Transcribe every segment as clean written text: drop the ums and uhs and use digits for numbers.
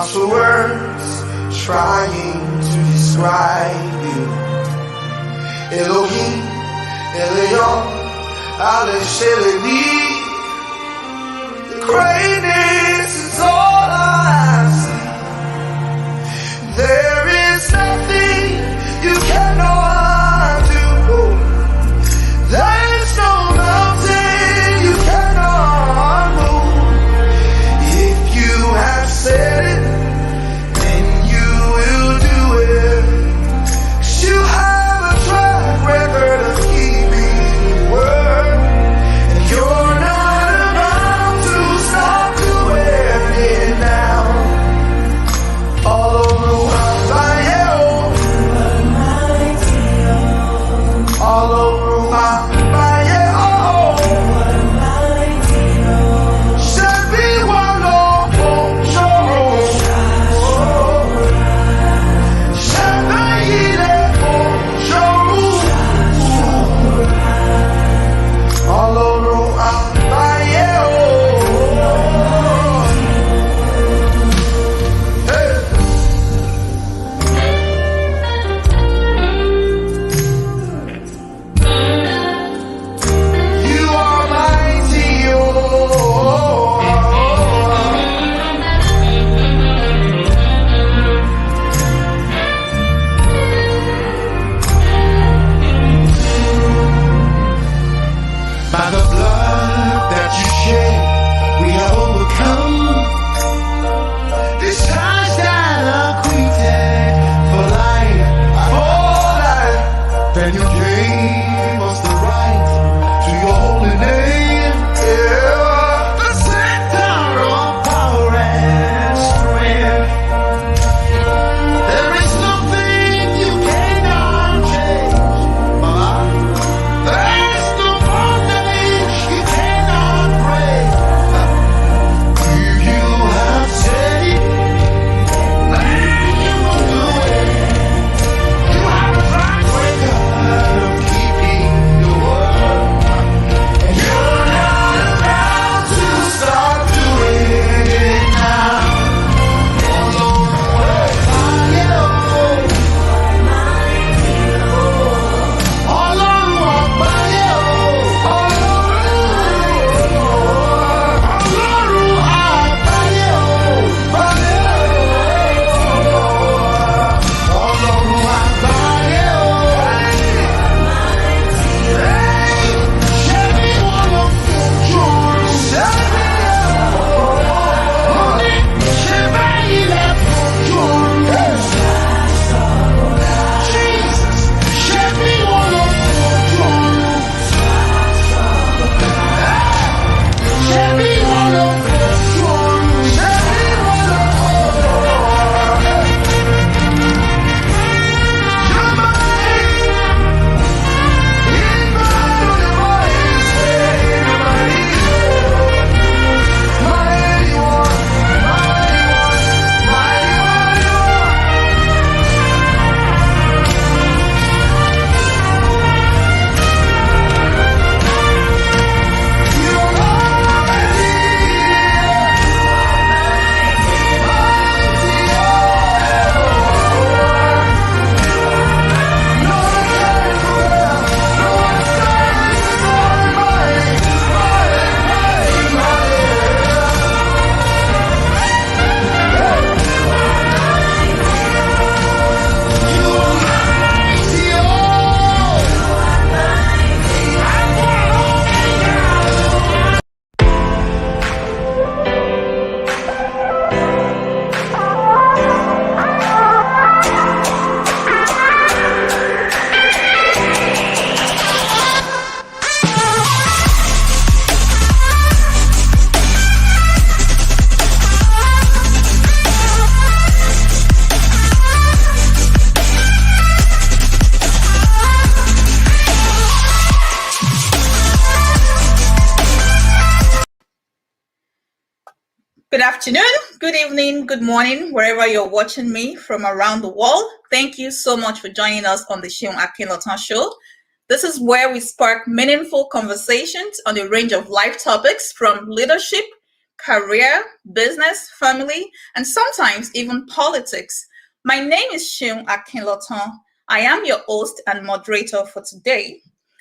lost for words, trying to describe you. Elohim, Elion, Ale Shelemi. Greatness is all I see. There is nothing you cannot do. There is no mountain you cannot move. If you have said it, then you will do it. 'Cause you have a track record of keeping your word, and you're not about to stop doing it now. All over my all over my should be one of should be all over my you are mighty, by the blood that you shed, we have overcome. This ties that are created for life, Then you gave us the right to your holy name. Yeah, the center of power and strength. There is nothing you cannot change. There is no bondage you cannot break. If you have said it, then you will do it. You have a track record of keeping your word, and you're not about to stop doing it now. All over all Good afternoon, good evening, good morning, wherever you're watching me from around the world. Thank you so much for joining us on the Seun Akinlotan Show. This is where we spark meaningful conversations on a range of life topics from leadership, career, business, family, and sometimes even politics. My name is Sheung Akinloton. I am your host and moderator for today.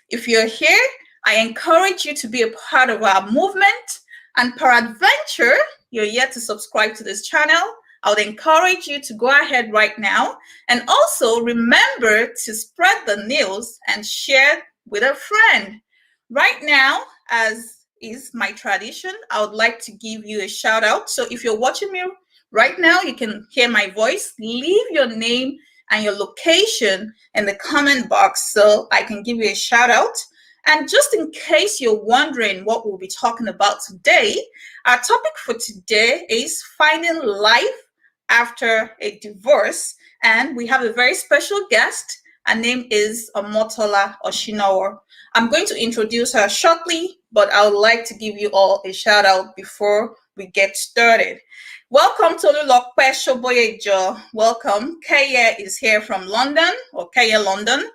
If you're here, I encourage you to be a part of our movement, and peradventure, you're yet to subscribe to this channel. I would encourage you to go ahead right now, and also remember to spread the news and share with a friend. Right now, as is my tradition, I would like to give you a shout out. So if you're watching me right now, you can hear my voice. Leave your name and your location in the comment box so I can give you a shout out. And just in case you're wondering what we'll be talking about today, our topic for today is finding life after a divorce. And we have a very special guest. Her name is Omotola Osinowo. I'm going to introduce her shortly, but I would like to give you all a shout out before we get started. Welcome to Tolulope Shoboyejo. Welcome. Kaya is here from London, or Kaya London.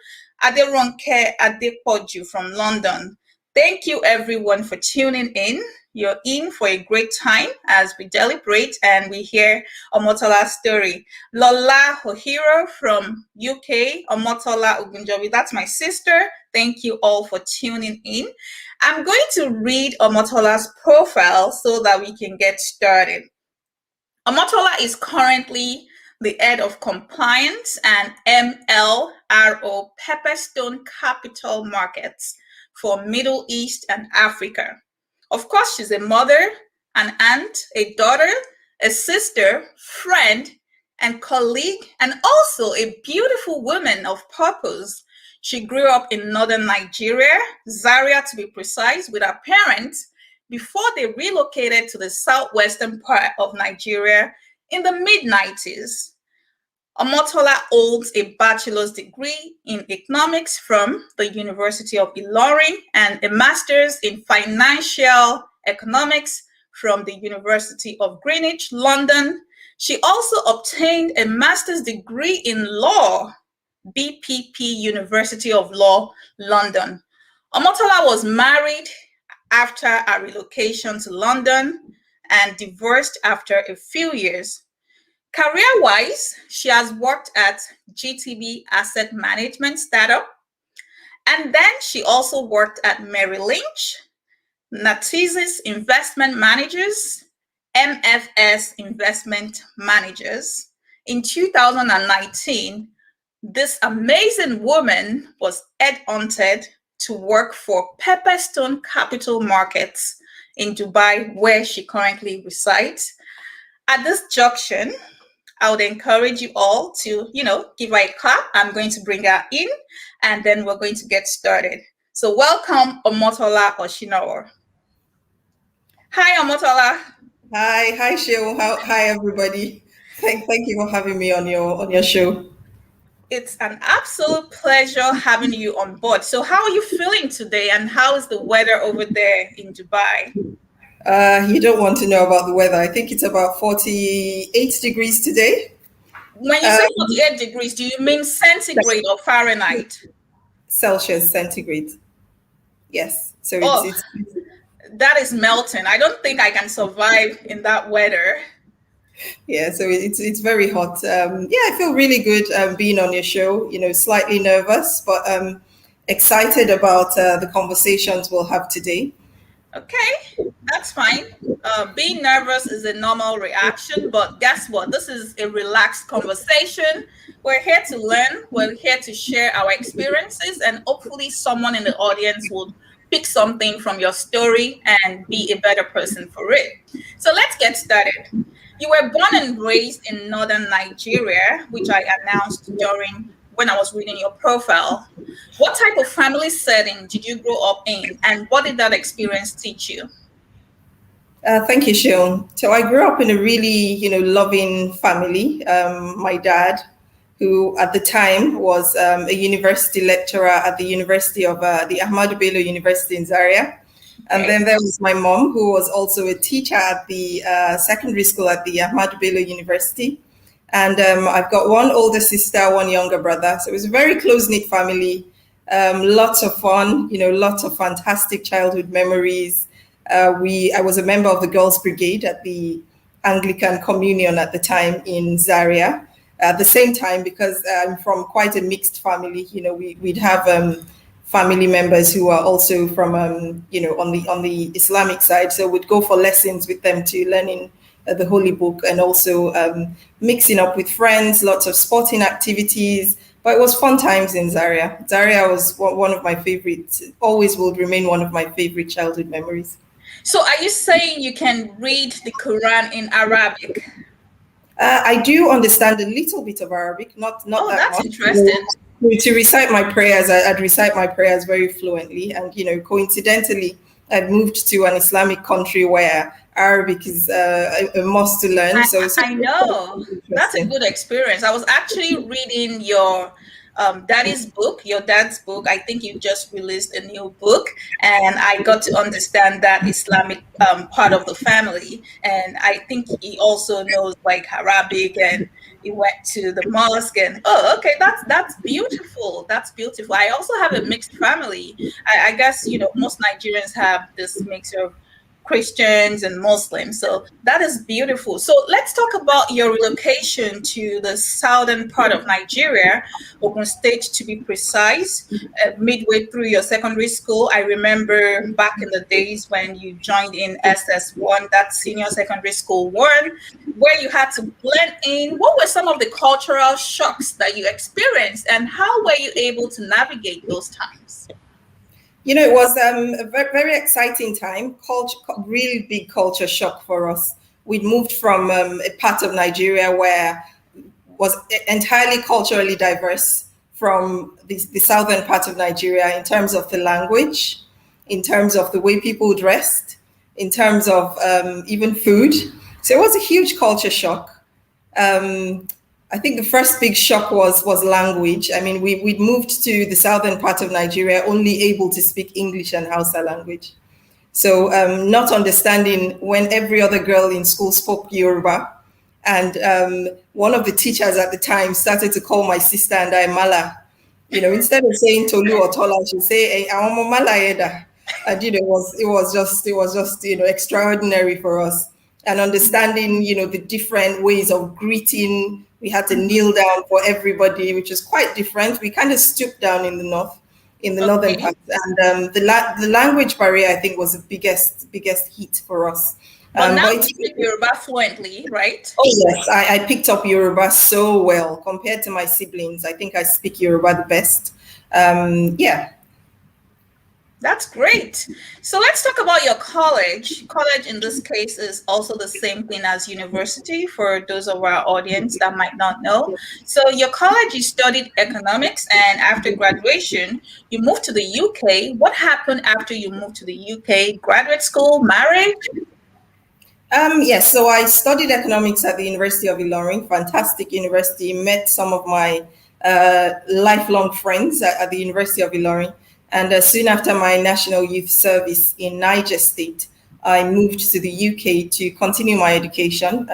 Aderonke Adepoju from London. Thank you everyone for tuning in. You're in for a great time as we deliberate and we hear Omotola's story. Lola Ohiro from UK, Omotola Ogunjobi, that's my sister. Thank you all for tuning in. I'm going to read Omotola's profile so that we can get started. Omotola is currently the head of compliance and MLRO Pepperstone Capital Markets for Middle East and Africa. Of course, she's a mother, an aunt, a daughter, a sister, friend, and colleague, and also a beautiful woman of purpose. She grew up in northern Nigeria, Zaria to be precise, with her parents before they relocated to the southwestern part of Nigeria in the mid-90s. Omotola holds a bachelor's degree in economics from the University of Ilorin and a master's in financial economics from the University of Greenwich, London. She also obtained a master's degree in law, BPP University of Law, London. Omotola was married after a relocation to London and divorced after a few years. Career-wise, she has worked at GTB Asset Management Startup, and then she also worked at Merrill Lynch, Natixis Investment Managers, MFS Investment Managers. In 2019, this amazing woman was headhunted to work for Pepperstone Capital Markets in Dubai, where she currently resides. At this junction, I would encourage you all to, give her a clap. I'm going to bring her in, and then we're going to get started. So welcome, Omotola Osinowo. Hi, Omotola. Hi, Sheil. Hi, everybody. Thank you for having me on your show. It's an absolute pleasure having you on board. So how are you feeling today, and how is the weather over there in Dubai? You don't want to know about the weather. I think it's about 48 degrees today. When you say 48 degrees, do you mean centigrade or Fahrenheit? Celsius, centigrade. Yes. So it's that is melting. I don't think I can survive in that weather. Yeah, so it's very hot. I feel really good being on your show. Slightly nervous, but excited about the conversations we'll have today. Okay, that's fine. Being nervous is a normal reaction, but guess what? This is a relaxed conversation. We're here to learn. We're here to share our experiences, and hopefully someone in the audience will pick something from your story and be a better person for it. So let's get started. You were born and raised in northern Nigeria, which I announced when I was reading your profile. What type of family setting did you grow up in, and what did that experience teach you? Thank you, Sheil. So I grew up in a really, loving family. My dad, who at the time was a university lecturer at the University of the Ahmadu Bello University in Zaria. And then there was my mom, who was also a teacher at the secondary school at the Ahmadu Bello University. And I've got one older sister, one younger brother. So it was a very close-knit family. Lots of fun, lots of fantastic childhood memories. I was a member of the Girls Brigade at the Anglican Communion at the time in Zaria. At the same time, because I'm from quite a mixed family, we'd have family members who are also from, on the Islamic side. So we'd go for lessons with them to learning the Holy Book, and also mixing up with friends, lots of sporting activities. But it was fun times in Zaria. Zaria was one of my favorites, always will remain one of my favorite childhood memories. So are you saying you can read the Quran in Arabic? I do understand a little bit of Arabic, not Oh, that that's much. interesting. To recite my prayers, I'd recite my prayers very fluently. And, coincidentally, I'd moved to an Islamic country where Arabic is a must to learn. I know. That's a good experience. I was actually reading your your dad's book. I think you just released a new book, and I got to understand that Islamic part of the family. And I think he also knows like Arabic, and he went to the mosque. And okay, that's beautiful. That's beautiful. I also have a mixed family. I guess most Nigerians have this mix of Christians and Muslims. So that is beautiful. So let's talk about your relocation to the southern part of Nigeria, Ogun State to be precise, midway through your secondary school. I remember back in the days when you joined in SS1, that senior secondary school one, where you had to blend in. What were some of the cultural shocks that you experienced, and how were you able to navigate those times? It was a very, very exciting time, really big culture shock for us. We'd moved from a part of Nigeria where was entirely culturally diverse from the southern part of Nigeria in terms of the language, in terms of the way people dressed, in terms of even food. So it was a huge culture shock. I think the first big shock was language. I mean, we'd moved to the southern part of Nigeria only able to speak English and Hausa language. So not understanding when every other girl in school spoke Yoruba. And one of the teachers at the time started to call my sister and I Mala. Instead of saying Tolu or Tola, she'd say, hey, I'm Mala Eda. And it was just extraordinary for us. And understanding, the different ways of greeting. We had to kneel down for everybody, which is quite different. We kind of stooped down in the northern part. And the language barrier, I think, was the biggest hit for us. But now you speak Yoruba fluently, right? Oh, yes. I picked up Yoruba so well compared to my siblings. I think I speak Yoruba the best. Yeah. That's great. So let's talk about your college. College in this case is also the same thing as university for those of our audience that might not know. So your college, you studied economics, and after graduation, you moved to the UK. What happened after you moved to the UK? Graduate school, marriage? Yes, so I studied economics at the University of Ilorin, fantastic university, met some of my lifelong friends at the University of Ilorin. And soon after my National Youth Service in Niger State, I moved to the UK to continue my education.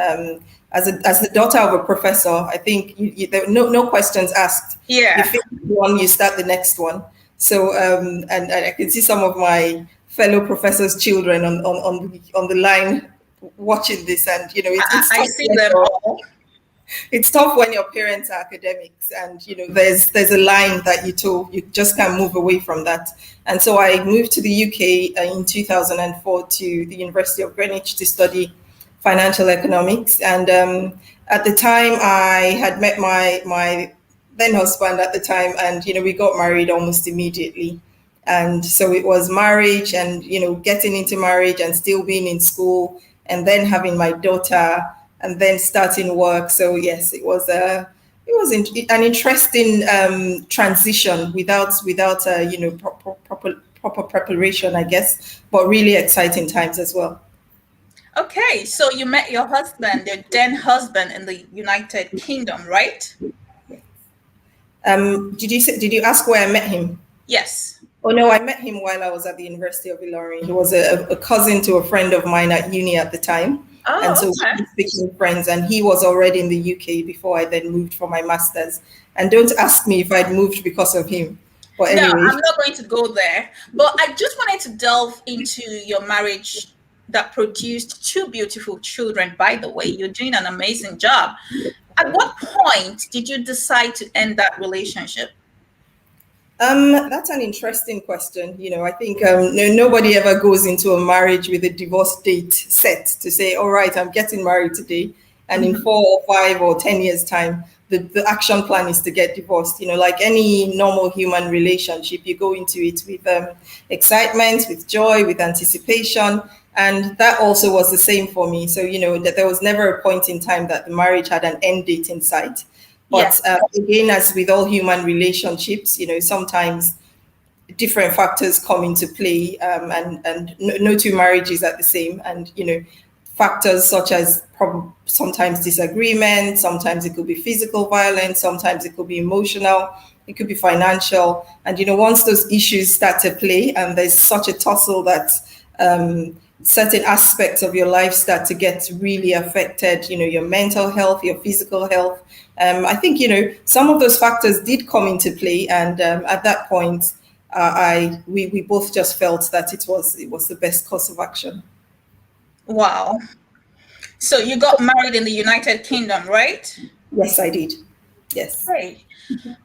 As the daughter of a professor, I think there were no questions asked. Yeah. You finish one, you start the next one. So, and I can see some of my fellow professors' children on the line watching this, and it's I see them all. It's tough when your parents are academics, and there's a line that you just can't move away from that. And so I moved to the UK in 2004 to the University of Greenwich to study financial economics. And at the time, I had met my then husband at the time, and we got married almost immediately. And so it was marriage, and getting into marriage and still being in school, and then having my daughter, and then starting work. So yes, it was an interesting transition without proper preparation, I guess, but really exciting times as well. Okay, so you met your husband, your then husband, in the United Kingdom, right? Did you ask where I met him? Yes. Oh no, I met him while I was at the University of Ilorin. He was a cousin to a friend of mine at uni at the time. Oh, and so okay. we became friends, and he was already in the UK before I then moved for my master's. And don't ask me if I'd moved because of him. But No, anyway, I'm not going to go there. But I just wanted to delve into your marriage that produced two beautiful children. By the way, you're doing an amazing job. At what point did you decide to end that relationship? that's an interesting question. I think nobody ever goes into a marriage with a divorce date set to say, all right, I'm getting married today. And in 4 or 5 or 10 years' time, the action plan is to get divorced. Like any normal human relationship, you go into it with excitement, with joy, with anticipation. And that also was the same for me. So, that there was never a point in time that the marriage had an end date in sight. Yeah. But again, as with all human relationships, sometimes different factors come into play, and no two marriages are the same. And factors such as sometimes disagreement, sometimes it could be physical violence, sometimes it could be emotional, it could be financial. And once those issues start to play, and there's such a tussle that certain aspects of your life start to get really affected, your mental health, your physical health. I think, some of those factors did come into play. And at that point, we both just felt that it was the best course of action. Wow. So you got married in the United Kingdom, right? Yes, I did. Yes. Great.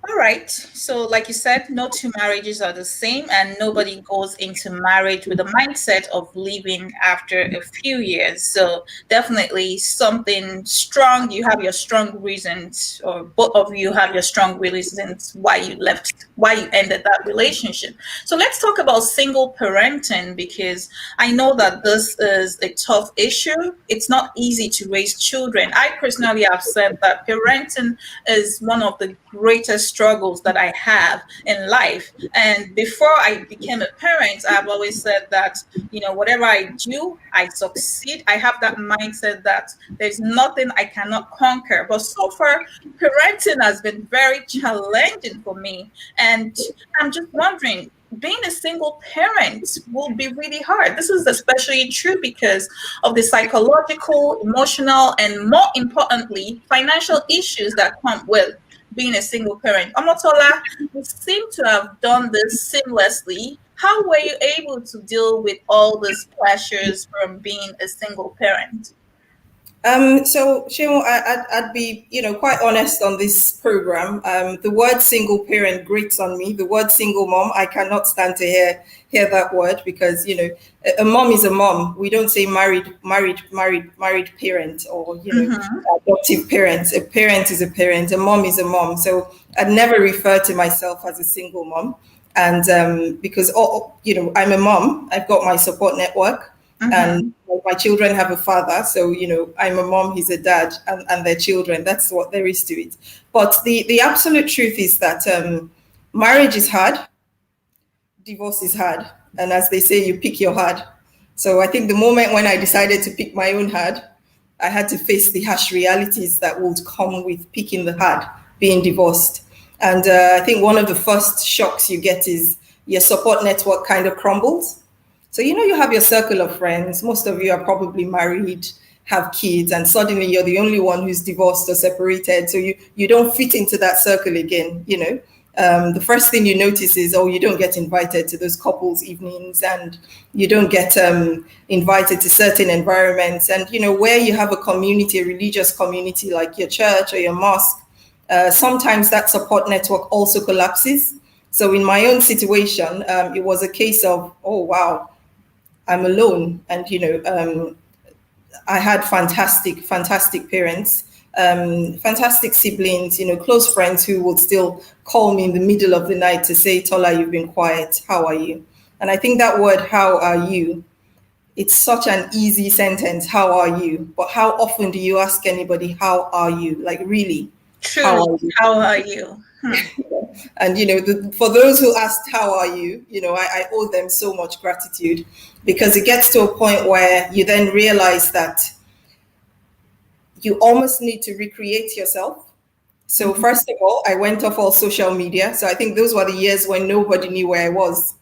All right. So, like you said, no two marriages are the same, and nobody goes into marriage with the mindset of leaving after a few years. So, definitely something strong. You have your strong reasons, or both of you have your strong reasons why you left, why you ended that relationship. So, let's talk about single parenting, because I know that this is a tough issue. It's not easy to raise children. I personally have said that parenting is one of the greatest struggles that I have in life. And before I became a parent, I've always said that, whatever I do, I succeed. I have that mindset that there's nothing I cannot conquer. But so far, parenting has been very challenging for me. And I'm just wondering, being a single parent will be really hard. This is especially true because of the psychological, emotional, and more importantly, financial issues that come with being a single parent. Omotola, you seem to have done this seamlessly. How were you able to deal with all these pressures from being a single parent? So Shemo, I'd be, quite honest on this program. The word single parent grates on me. The word single mom, I cannot stand to hear that word because, a mom is a mom. We don't say married parent or, adoptive parent. A parent is a parent. A mom is a mom. So I'd never refer to myself as a single mom. And because, I'm a mom, I've got my support network. And my children have a father, so I'm a mom, he's a dad, and their children. That's what there is to it. But the absolute truth is that marriage is hard, divorce is hard, and as they say, you pick your hard. So I think the moment when I decided to pick my own hard, I had to face the harsh realities that would come with picking the hard, being divorced. And I think one of the first shocks you get is your support network kind of crumbles. So, you have your circle of friends. Most of you are probably married, have kids, and suddenly you're the only one who's divorced or separated. So you don't fit into that circle again, The first thing you notice is, you don't get invited to those couples evenings, and you don't get invited to certain environments. And, where you have a community, a religious community like your church or your mosque, sometimes that support network also collapses. So in my own situation, it was a case of, oh, wow, I'm alone. And, I had fantastic parents, fantastic siblings, close friends who would still call me in the middle of the night to say, Tola, you've been quiet. How are you? And I think that word, how are you? It's such an easy sentence. How are you? But how often do you ask anybody, how are you? Like, really? Truly, how are you? And, for those who asked, how are you? I owe them so much gratitude because it gets to a point where you then realize that you almost need to recreate yourself. So first of all, I went off all social media. So I think those were the years when nobody knew where I was.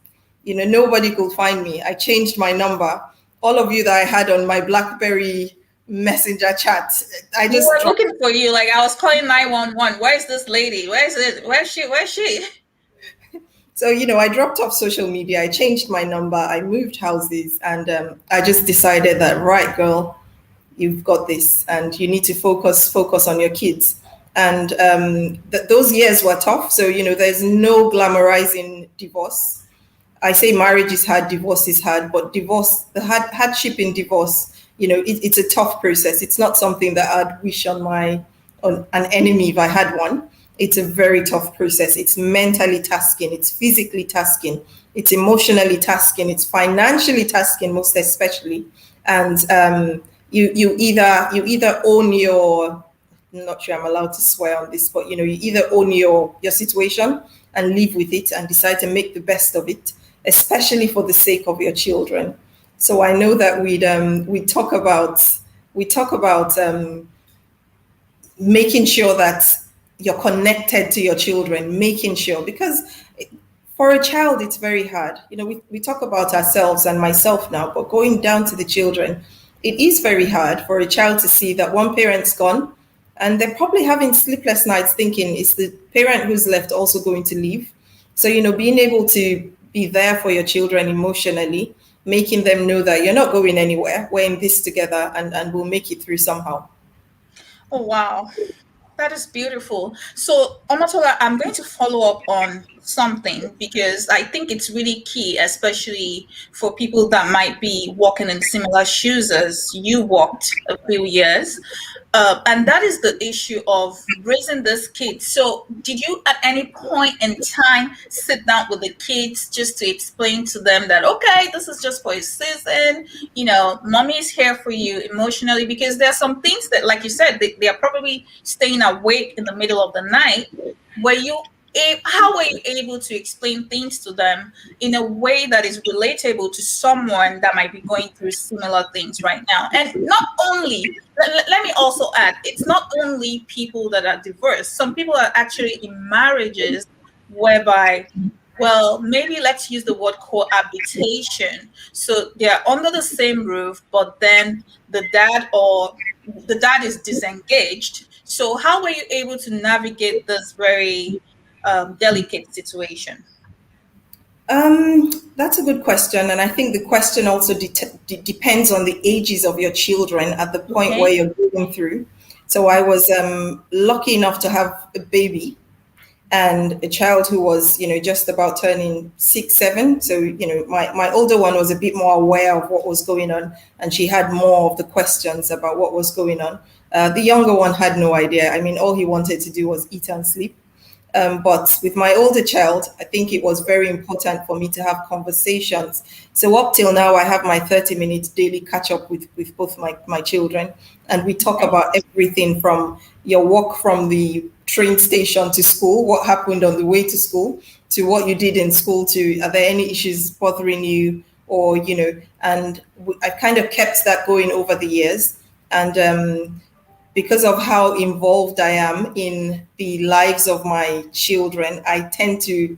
Nobody could find me. I changed my number. All of you that I had on my BlackBerry Messenger chat, I just were looking for you. Like I was calling 911. Where's this lady? Where's it? Where's she? So, I dropped off social media, I changed my number, I moved houses, and I just decided that, right, girl, you've got this, and you need to focus on your kids. And those years were tough. So, there's no glamorizing divorce. I say marriage is hard, divorce is hard, but the hardship in divorce, it's a tough process. It's not something that I'd wish on an enemy if I had one. It's a very tough process. It's mentally tasking, it's physically tasking, it's emotionally tasking, it's financially tasking, most especially. And you either own your, I'm not sure I'm allowed to swear on this, but you either own your situation and live with it and decide to make the best of it, especially for the sake of your children. So I know that we talk about making sure that you're connected to your children, making sure, because for a child it's very hard. We talk about ourselves and myself now, but going down to the children, it is very hard for a child to see that one parent's gone and they're probably having sleepless nights thinking, is the parent who's left also going to leave? So, being able to be there for your children emotionally, making them know that you're not going anywhere, we're in this together, and we'll make it through somehow. Oh, wow. That is beautiful. So, Omotola, I'm going to follow up on something because I think it's really key, especially for people that might be walking in similar shoes as you walked a few years. And that is the issue of raising these kids. So, did you at any point in time sit down with the kids just to explain to them that, okay, this is just for a season, mommy is here for you emotionally? Because there are some things that, like you said, they are probably staying awake in the middle of the night. How were you able to explain things to them in a way that is relatable to someone that might be going through similar things right now? And not only, let me also add, it's not only people that are diverse. Some people are actually in marriages whereby, well, maybe let's use the word cohabitation. So they're under the same roof, but then the dad is disengaged. So how were you able to navigate this very delicate situation? That's a good question, and I think the question also depends on the ages of your children at the point where Okay. you're going through. So I was lucky enough to have a baby and a child who was, just about turning 6, 7. So, my older one was a bit more aware of what was going on, and she had more of the questions about what was going on. The younger one had no idea. I mean, all he wanted to do was eat and sleep. But with my older child, I think it was very important for me to have conversations. So up till now, I have my 30 minutes daily catch up with both my children. And we talk about everything from your walk from the train station to school, what happened on the way to school, to what you did in school, to are there any issues bothering you, or, and I kind of kept that going over the years. And because of how involved I am in the lives of my children, I tend to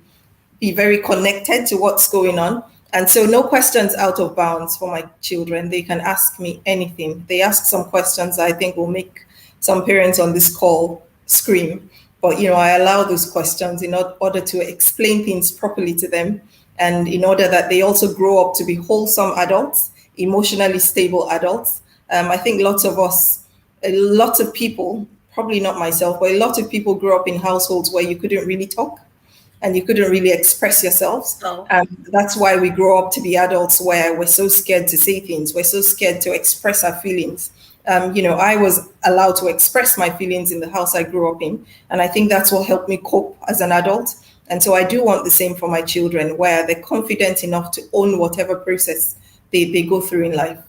be very connected to what's going on. And so no questions out of bounds for my children. They can ask me anything. They ask some questions I think will make some parents on this call scream. But, I allow those questions in order to explain things properly to them, and in order that they also grow up to be wholesome adults, emotionally stable adults. I think a lot of people, probably not myself, but a lot of people grew up in households where you couldn't really talk and you couldn't really express yourselves. So, That's why we grow up to be adults where we're so scared to say things. We're so scared to express our feelings. I was allowed to express my feelings in the house I grew up in. And I think that's what helped me cope as an adult. And so I do want the same for my children, where they're confident enough to own whatever process they go through in life.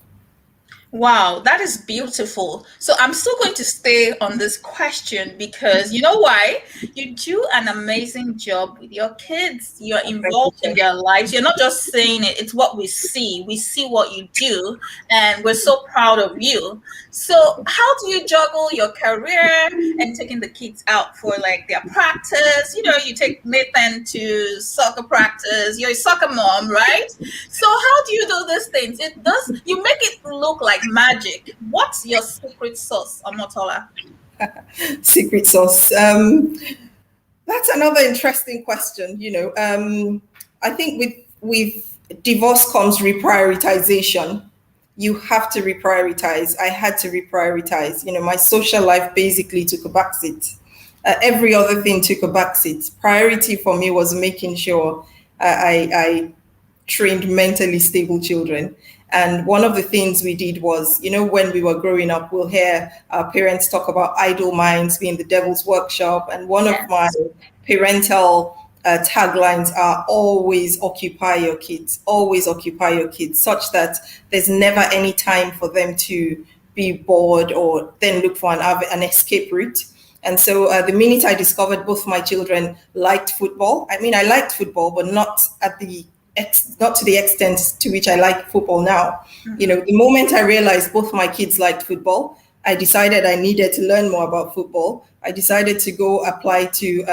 wow, that is beautiful. So I'm still going to stay on this question because you know why? You do an amazing job with your kids. You're Thank you, involved in sir. their lives. You're not just saying it, it's what we see. We see what you do, and we're so proud of you. So, how do you juggle your career and taking the kids out for like their practice? You take Nathan to soccer practice. You're a soccer mom, right? So how do you do these things? You make it look like magic. What's your secret sauce, Omotola? Secret sauce. That's another interesting question. I think with divorce comes reprioritization. You have to reprioritize. I had to reprioritize. My social life basically took a backseat. Every other thing took a backseat. Priority for me was making sure I trained mentally stable children. And one of the things we did was, when we were growing up, we'll hear our parents talk about idle minds being the devil's workshop. And one of my parental taglines are always occupy your kids, such that there's never any time for them to be bored or then look for an escape route. And so the minute I discovered both my children liked football, I liked football, but not to the extent to which I like football now. The moment I realized both my kids liked football, I decided I needed to learn more about football. I decided to go apply to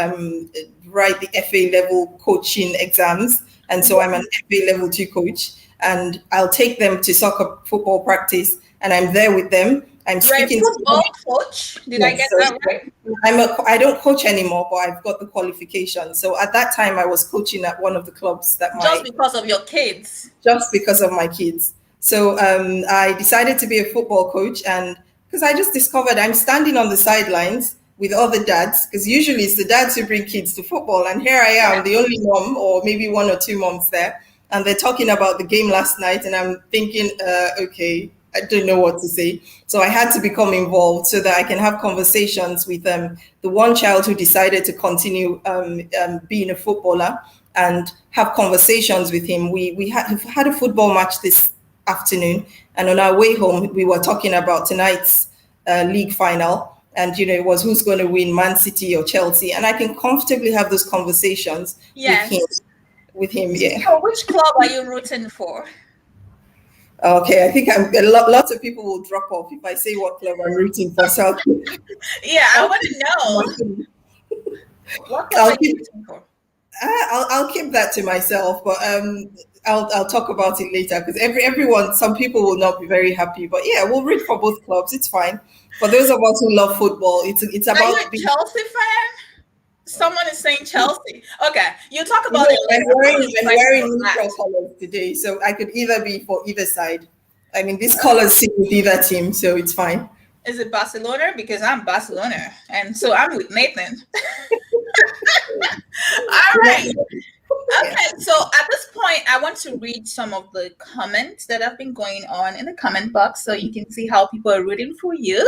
write the FA level coaching exams. And so I'm an FA level 2 coach, and I'll take them to soccer football practice, and I'm there with them. I'm speaking to football coach. Did I get that right? I don't coach anymore, but I've got the qualification. So at that time, I was coaching at one of the clubs just because of your kids. Just because of my kids. So I decided to be a football coach, and because I just discovered I'm standing on the sidelines with other dads, because usually it's the dads who bring kids to football, and here I am, the only mom, or maybe one or two moms there, and they're talking about the game last night, and I'm thinking, okay, I don't know what to say. So I had to become involved so that I can have conversations with the one child who decided to continue being a footballer, and have conversations with him. We had a football match this afternoon, and on our way home, we were talking about tonight's league final. And, it was who's going to win, Man City or Chelsea. And I can comfortably have those conversations with him. Yeah. So which club are you rooting for? Okay, I think lots of people will drop off if I say what club I'm rooting for. So yeah, I want to know. What club are you rooting for? I'll keep that to myself, but I'll talk about it later, because everyone, some people will not be very happy. But yeah, we'll root for both clubs. It's fine. For those of us who love football, it's about. Are you a Chelsea fan? Someone is saying Chelsea. Okay, you talk about it. I'm wearing neutral colors today, so I could either be for either side. These colors sit with either team, so it's fine. Is it Barcelona? Because I'm Barcelona, and so I'm with Nathan. All right. Okay, so at this point, I want to read some of the comments that have been going on in the comment box, so you can see how people are rooting for you.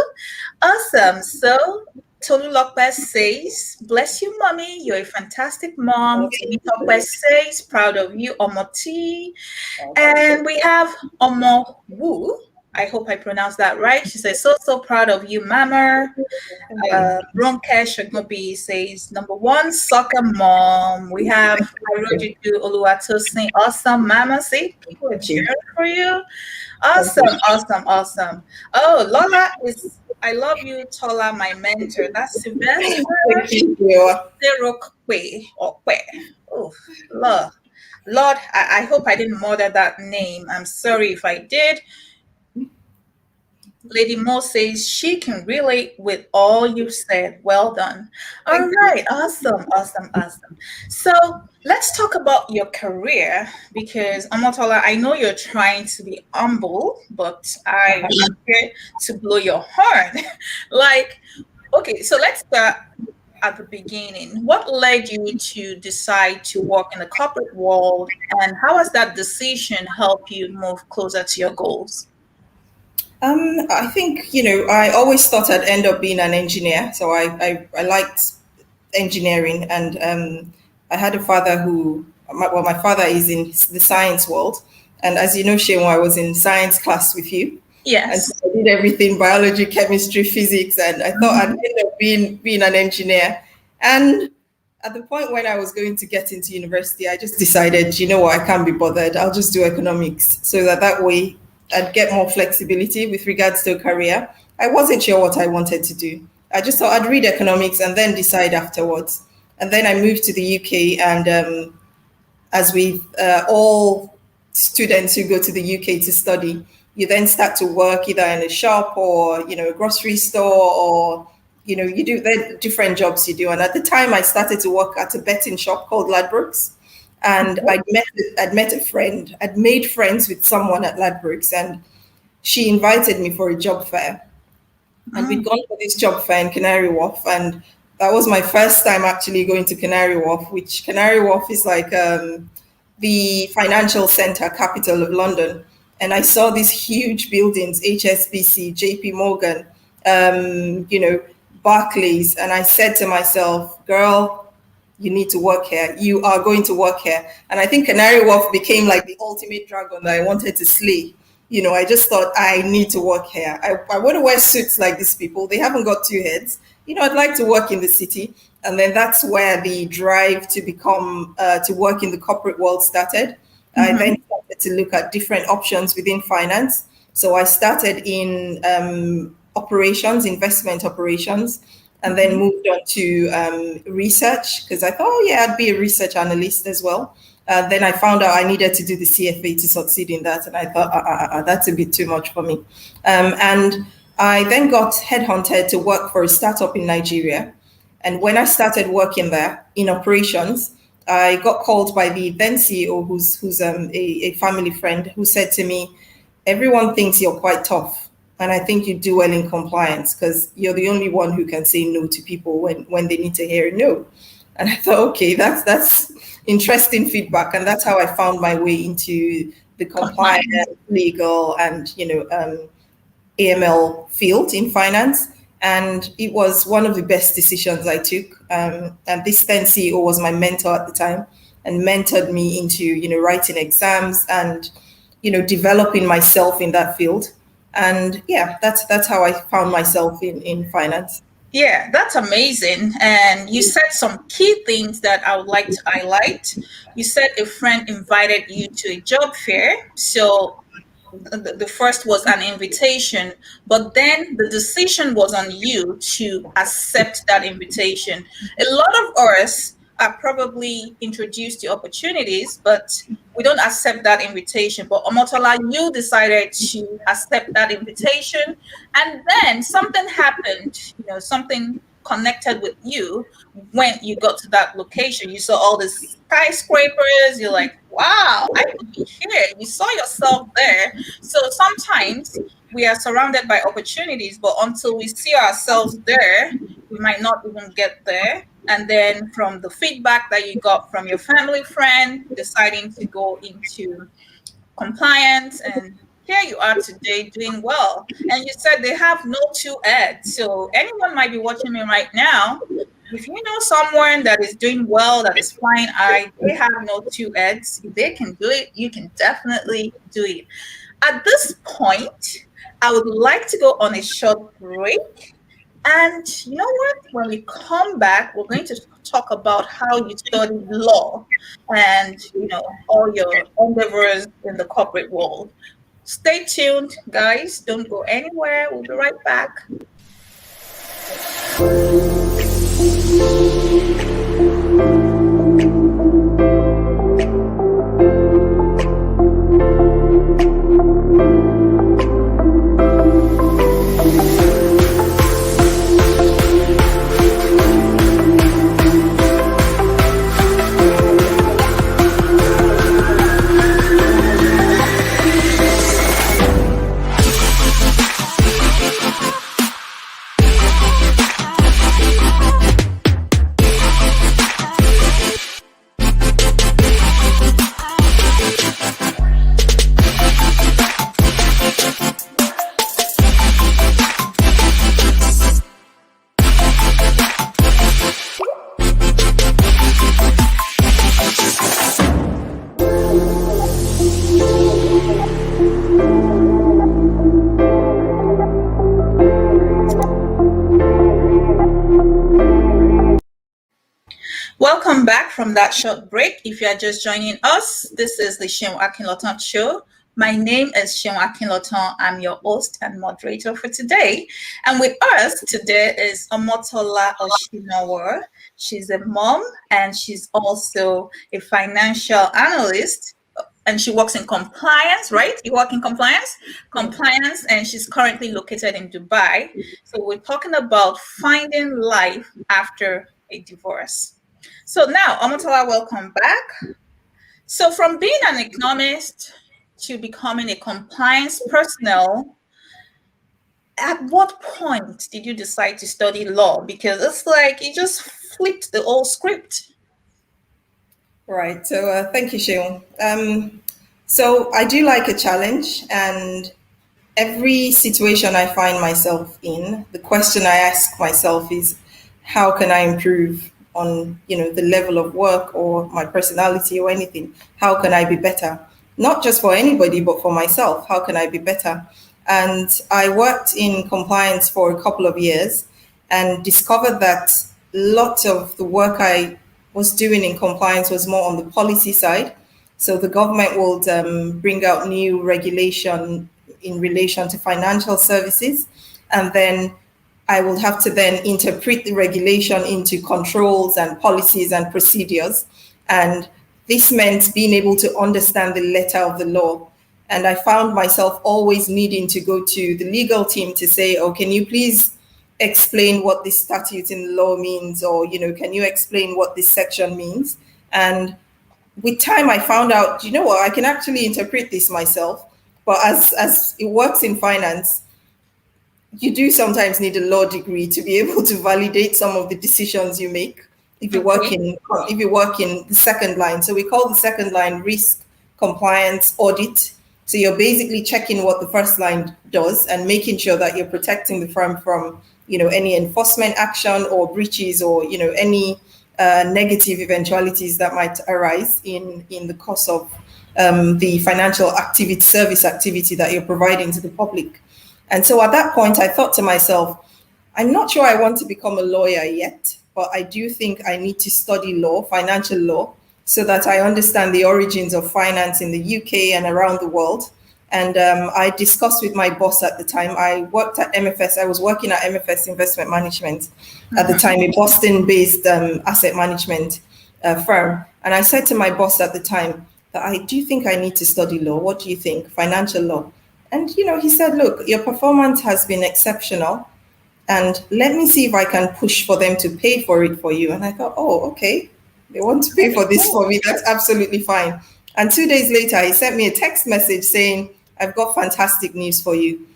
Awesome. So Tolu Lokbe says, "Bless you, mommy. You're a fantastic mom." Tini Lokbe says, "Proud of you, Omoti." And we have Omo Wu. I hope I pronounced that right. She says, so proud of you, mama. Ronke Shagmobi says, "#1 soccer mom." We have Arojidu Oluwatosin, awesome, mama. See, people are cheering for you. Awesome. Oh, Lola is, "I love you, Tola, my mentor." That's Sylvester. Oh, Lord, I hope I didn't murder that name. I'm sorry if I did. Lady Mo says she can relate with all you said. Well done. All right. Awesome. So let's talk about your career, because Omotola, I know you're trying to be humble, but I am here to blow your horn. Okay, so let's start at the beginning. What led you to decide to work in the corporate world, and how has that decision helped you move closer to your goals? I think, I always thought I'd end up being an engineer. So I liked engineering, and I had a father my father is in the science world. And as you know, Sheon, I was in science class with you. Yes. And so I did everything, biology, chemistry, physics, and I thought I'd end up being an engineer. And at the point when I was going to get into university, I just decided, you know what, I can't be bothered. I'll just do economics, so that way I'd get more flexibility with regards to a career. I wasn't sure what I wanted to do. I just thought I'd read economics and then decide afterwards. And then I moved to the UK, and as with all students who go to the UK to study, you then start to work either in a shop or, a grocery store, or you do the different jobs you do. And at the time, I started to work at a betting shop called Ladbrokes, and I'd met a friend. I'd made friends with someone at Ladbrokes, and she invited me for a job fair. And we'd gone for this job fair in Canary Wharf, and that was my first time actually going to Canary Wharf, which Canary Wharf is like the financial center capital of London. And I saw these huge buildings, HSBC, JP Morgan, Barclays. And I said to myself, girl, you need to work here. You are going to work here. And I think Canary Wharf became like the ultimate dragon that I wanted to slay. I just thought I need to work here. I want to wear suits like these people. They haven't got two heads. I'd like to work in the city. And then that's where the drive to become, to work in the corporate world started. I then started to look at different options within finance. So I started in operations, investment operations, and then moved on to research, because I thought, oh yeah, I'd be a research analyst as well. Then I found out I needed to do the CFA to succeed in that. And I thought, that's a bit too much for me. And I then got headhunted to work for a startup in Nigeria. And when I started working there in operations, I got called by the then CEO, who's a family friend, who said to me, everyone thinks you're quite tough. And I think you do well in compliance because you're the only one who can say no to people when they need to hear no. And I thought, okay, that's interesting feedback. And that's how I found my way into the compliance, legal, and AML field in finance. And it was one of the best decisions I took. And this then CEO was my mentor at the time and mentored me into, writing exams and, developing myself in that field. And yeah, that's how I found myself in finance. Yeah, that's amazing. And you said some key things that I would like to highlight. You said a friend invited you to a job fair. So the first was an invitation, but then the decision was on you to accept that invitation. A lot of us are probably introduced to opportunities, but we don't accept that invitation. But Omotola, you decided to accept that invitation, and then something happened, something connected with you when you got to that location. You saw all the skyscrapers, you're like, wow, I could be here. You saw yourself there. So sometimes we are surrounded by opportunities, but until we see ourselves there, we might not even get there. And then from the feedback that you got from your family friend, deciding to go into compliance, and here you are today doing well. And you said they have no two heads. So anyone might be watching me right now. If you know someone that is doing well, that is flying high, they have no two heads. If they can do it, you can definitely do it. At this point, I would like to go on a short break. And you know what? When we come back, we're going to talk about how you studied law and, all your endeavors in the corporate world. Stay tuned, guys. Don't go anywhere. We'll be right back. Welcome back from that short break. If you are just joining us, this is the Seun Akinlotan Show. My name is Seun Akinlotan. I'm your host and moderator for today. And with us today is Omotola Osinowo. She's a mom and she's also a financial analyst. and she works in compliance, right? You work in compliance, and she's currently located in Dubai. So we're talking about finding life after a divorce. So now, Omotola, welcome back. So from being an economist to becoming a compliance personnel, at what point did you decide to study law? Because it's like you just flipped the old script. Right. So thank you, Sheil. So I do like a challenge, and every situation I find myself in, the question I ask myself is, how can I improve on, the level of work or my personality or anything? How can I be better? Not just for anybody, but for myself. How can I be better? And I worked in compliance for a couple of years and discovered that lots of the work I was doing in compliance was more on the policy side. So the government would bring out new regulation in relation to financial services, and then I will have to then interpret the regulation into controls and policies and procedures. And this meant being able to understand the letter of the law. And I found myself always needing to go to the legal team to say, oh, can you please explain what this statute in the law means? Or, can you explain what this section means? And with time, I found out, what, I can actually interpret this myself. But as it works in finance, you do sometimes need a law degree to be able to validate some of the decisions you make if you work in the second line. So we call the second line risk, compliance, audit. So you're basically checking what the first line does and making sure that you're protecting the firm from, any enforcement action or breaches or, any negative eventualities that might arise in the course of the financial activity, service activity that you're providing to the public. And so at that point, I thought to myself, I'm not sure I want to become a lawyer yet, but I do think I need to study law, financial law, so that I understand the origins of finance in the UK and around the world. And I discussed with my boss at the time. I worked at MFS. I was working at MFS Investment Management at the time, a Boston-based asset management firm. And I said to my boss at the time that I do think I need to study law. What do you think? Financial law. And, he said, look, your performance has been exceptional. And let me see if I can push for them to pay for it for you. And I thought, oh, okay. They want to pay for this for me. That's absolutely fine. And 2 days later, he sent me a text message saying, I've got fantastic news for you.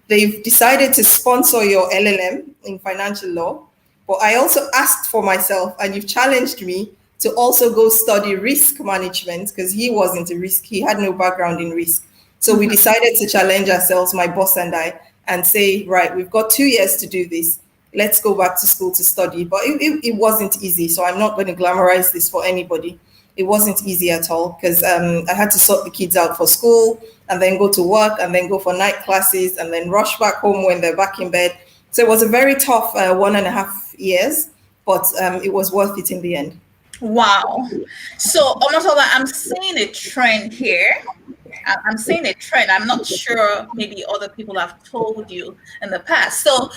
They've decided to sponsor your LLM in financial law. But I also asked for myself, and you've challenged me to also go study risk management, because he wasn't a risk. He had no background in risk. So we decided to challenge ourselves, my boss and I, and say, right, we've got 2 years to do this. Let's go back to school to study. But it wasn't easy. So I'm not going to glamorize this for anybody. It wasn't easy at all, because I had to sort the kids out for school and then go to work and then go for night classes and then rush back home when they're back in bed. So it was a very tough 1.5 years, but it was worth it in the end. Wow. So, Omotola, I'm seeing a trend here. I'm seeing a trend. I'm not sure maybe other people have told you in the past. So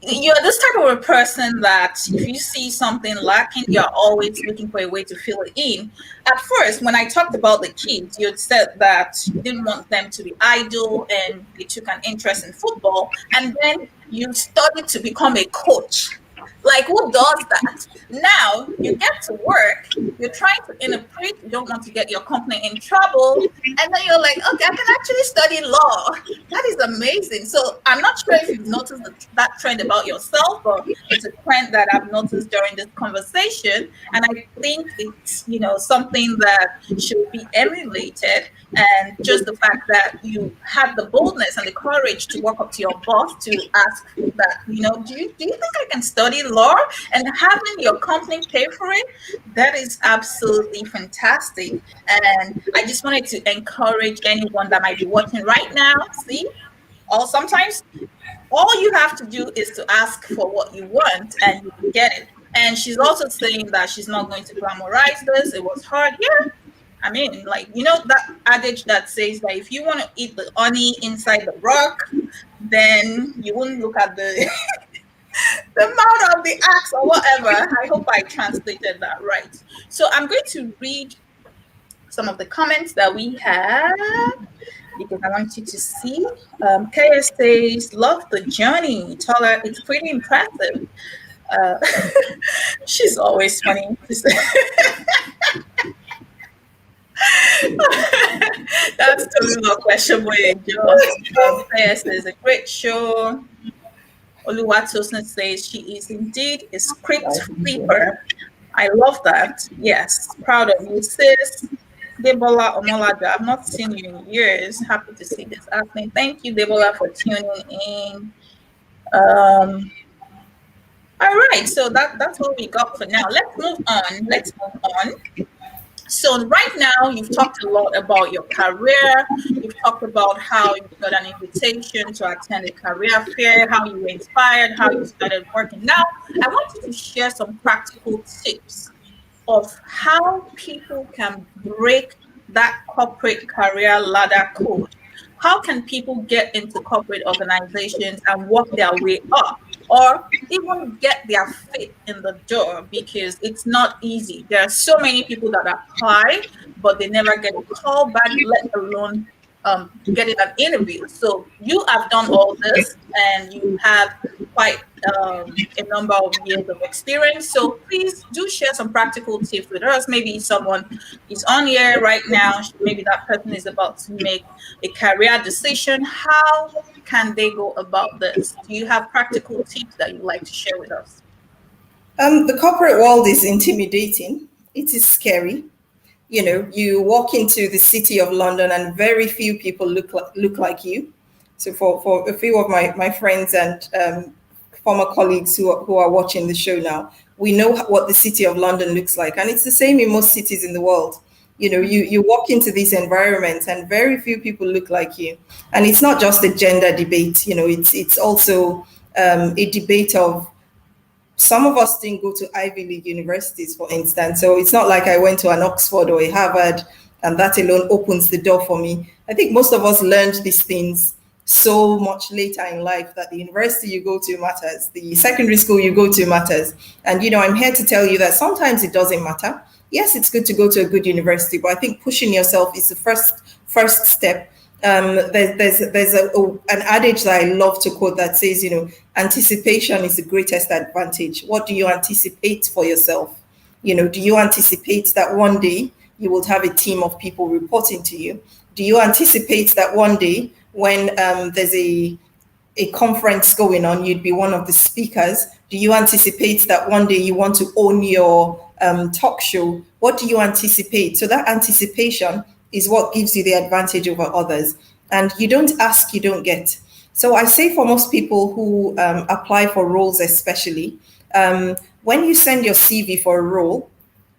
you're this type of a person that if you see something lacking, you're always looking for a way to fill it in. At first, when I talked about the kids, you said that you didn't want them to be idle and they took an interest in football. And then you started to become a coach. Like, who does that? Now you get to work, you're trying to interpret, you don't want to get your company in trouble, and then you're like, okay, I can actually study law. That is amazing. So I'm not sure if you've noticed that trend about yourself, but it's a trend that I've noticed during this conversation, and I think it's something that should be emulated. And just the fact that you had the boldness and the courage to walk up to your boss to ask that, do you think I can study law, and having your company pay for it, that is absolutely fantastic. And I just wanted to encourage anyone that might be watching right now. See, or sometimes all you have to do is to ask for what you want and you will get it. And she's also saying that she's not going to glamorize this. It was hard. Yeah. I mean, that adage that says that if you want to eat the honey inside the rock, then you wouldn't look at the the mouth of the axe or whatever. I hope I translated that right. So I'm going to read some of the comments that we have because I want you to see. Kaya says, love the journey. Tola, it's pretty impressive. Uh, she's always funny. That's totally not questionable. Kaya says, a great show. Oluwatosin says, she is indeed a script flipper. I love that. Yes, proud of you, sis. Debola Omolaja, I've not seen you in years. Happy to see this happening. Thank you, Debola, for tuning in. All right, so that's what we got for now. Let's move on. So right now, you've talked a lot about your career. You've talked about how you got an invitation to attend a career fair, how you were inspired, how you started working. Now, I want you to share some practical tips of how people can break that corporate career ladder code. How can people get into corporate organizations and work their way up, or even get their foot in the door? Because it's not easy. There are so many people that apply, but they never get a call back, let alone getting an interview. So you have done all this, and you have quite a number of years of experience. So please do share some practical tips with us. Maybe someone is on here right now. Maybe that person is about to make a career decision. How can they go about this? Do you have practical tips that you'd like to share with us? The corporate world is intimidating. It is scary. You walk into the city of London and very few people look like you. So for a few of my friends and former colleagues who are watching the show now, we know what the city of London looks like. And it's the same in most cities in the world. You walk into these environments and very few people look like you. And it's not just a gender debate, it's also a debate of, some of us didn't go to Ivy League universities, for instance. So it's not like I went to an Oxford or a Harvard and that alone opens the door for me. I think most of us learned these things so much later in life that the university you go to matters, the secondary school you go to matters. And, I'm here to tell you that sometimes it doesn't matter. Yes, it's good to go to a good university, but I think pushing yourself is the first step. There's an adage that I love to quote that says, anticipation is the greatest advantage. What do you anticipate for yourself? Do you anticipate that one day you will have a team of people reporting to you? Do you anticipate that one day when there's a conference going on, you'd be one of the speakers? Do you anticipate that one day you want to own your talk show? What do you anticipate? So that anticipation is what gives you the advantage over others. And you don't ask, you don't get. So I say for most people who apply for roles especially, when you send your CV for a role,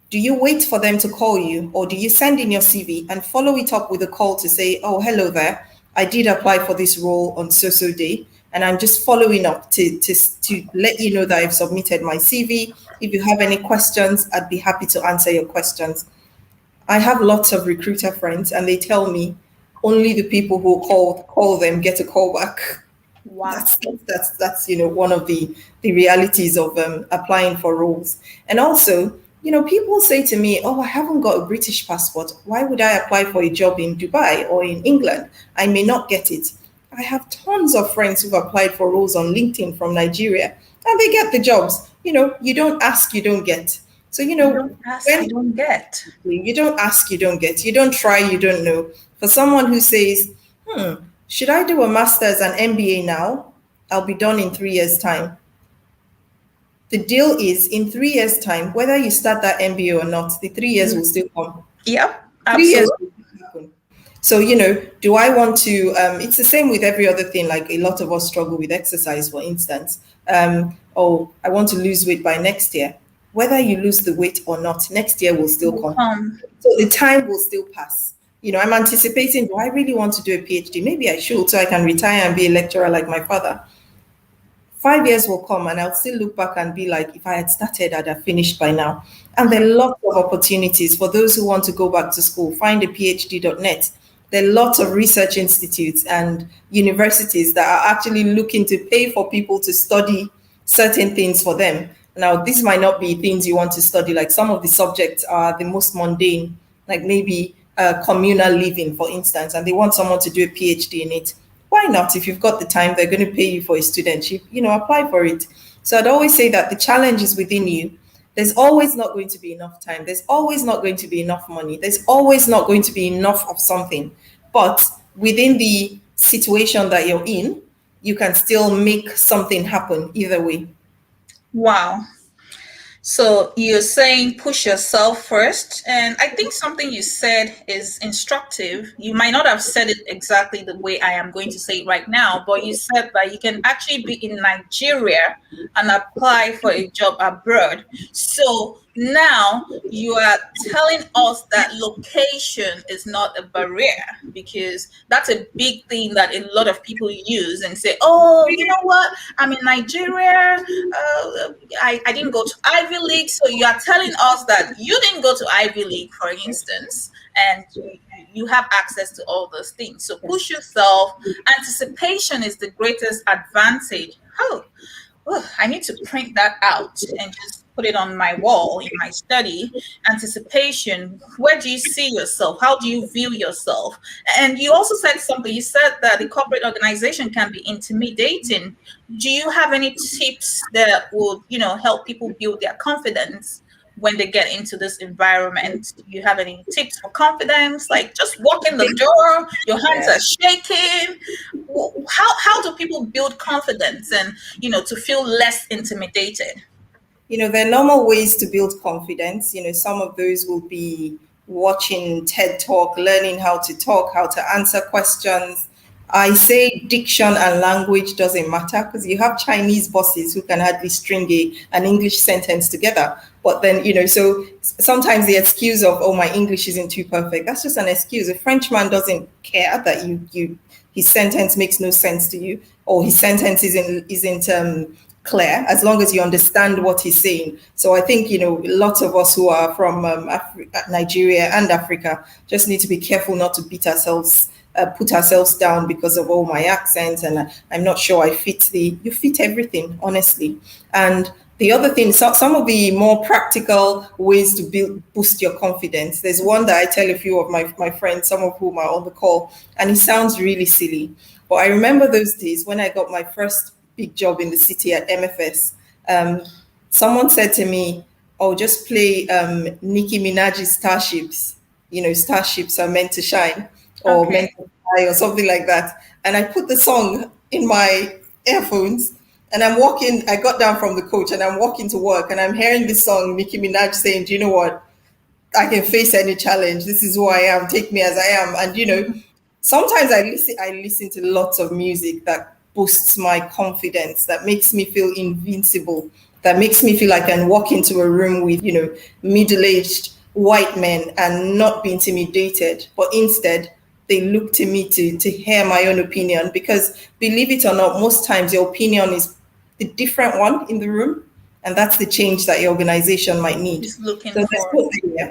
do you wait for them to call you, or do you send in your CV and follow it up with a call to say, oh, hello there, I did apply for this role on so day, and I'm just following up to let you know that I've submitted my CV. If you have any questions, I'd be happy to answer your questions. I have lots of recruiter friends, and they tell me only the people who call them get a call back. Wow. That's one of the realities of applying for roles. And also, people say to me, oh, I haven't got a British passport. Why would I apply for a job in Dubai or in England? I may not get it. I have tons of friends who've applied for roles on LinkedIn from Nigeria, and they get the jobs. You don't ask, you don't get. So, you don't ask, you don't get. You don't ask, you don't get. You don't try, you don't know. For someone who says, should I do a master's and MBA now? I'll be done in 3 years' time. The deal is, in 3 years' time, whether you start that MBA or not, the 3 years will still come. Yep, absolutely. 3 years will happen. So, do I want to, it's the same with every other thing. Like a lot of us struggle with exercise, for instance. I want to lose weight by next year. Whether you lose the weight or not, next year will still come. So the time will still pass. I'm anticipating, do I really want to do a PhD? Maybe I should, so I can retire and be a lecturer like my father. 5 years will come and I'll still look back and be like, if I had started, I'd have finished by now. And there are lots of opportunities for those who want to go back to school. Find a phd.net. There are lots of research institutes and universities that are actually looking to pay for people to study certain things for them. Now, these might not be things you want to study. Like some of the subjects are the most mundane, like maybe communal living, for instance, and they want someone to do a PhD in it. Why not? If you've got the time, they're going to pay you for a studentship, apply for it. So I'd always say that the challenge is within you. There's always not going to be enough time. There's always not going to be enough money. There's always not going to be enough of something. But within the situation that you're in, you can still make something happen either way. Wow. So you're saying push yourself first. And I think something you said is instructive. You might not have said it exactly the way I am going to say it right now, but you said that you can actually be in Nigeria and apply for a job abroad. So now you are telling us that location is not a barrier, because that's a big thing that a lot of people use and say, oh, you know what? I'm in Nigeria. I didn't go to Ivy League. So you are telling us that you didn't go to Ivy League, for instance, and you have access to all those things. So push yourself. Anticipation is the greatest advantage. I need to print that out and just put it on my wall in my study. Anticipation. Where do you see yourself? How do you view yourself? And you also said something. You said that the corporate organization can be intimidating. Do you have any tips that would, help people build their confidence when they get into this environment? Do you have any tips for confidence? Like just walk in the door, your hands are shaking. How do people build confidence and, to feel less intimidated? There are normal ways to build confidence. Some of those will be watching TED Talk, learning how to talk, how to answer questions. I say diction and language doesn't matter, because you have Chinese bosses who can hardly string an English sentence together. But then, so sometimes the excuse of, oh, my English isn't too perfect, that's just an excuse. A Frenchman doesn't care that his sentence makes no sense to you, or his sentence isn't clear, as long as you understand what he's saying. So I think, lots of us who are from Nigeria and Africa just need to be careful not to put ourselves down because of all my accents, and I'm not sure I fit you fit everything, honestly. And the other thing, some of the more practical ways to boost your confidence. There's one that I tell a few of my friends, some of whom are on the call, and it sounds really silly. But I remember those days when I got my first big job in the city at MFS. Someone said to me, oh, just play Nicki Minaj's Starships. Starships are meant to shine, or meant to fly, or something like that. And I put the song in my earphones, and I got down from the coach and I'm walking to work, and I'm hearing this song, Nicki Minaj saying, do you know what? I can face any challenge. This is who I am. Take me as I am. And, sometimes I listen to lots of music that boosts my confidence, that makes me feel invincible, that makes me feel I can walk into a room with, middle-aged white men and not be intimidated. But instead, they look to me to hear my own opinion, because believe it or not, most times your opinion is the different one in the room. And that's the change that your organization might need. Just looking for.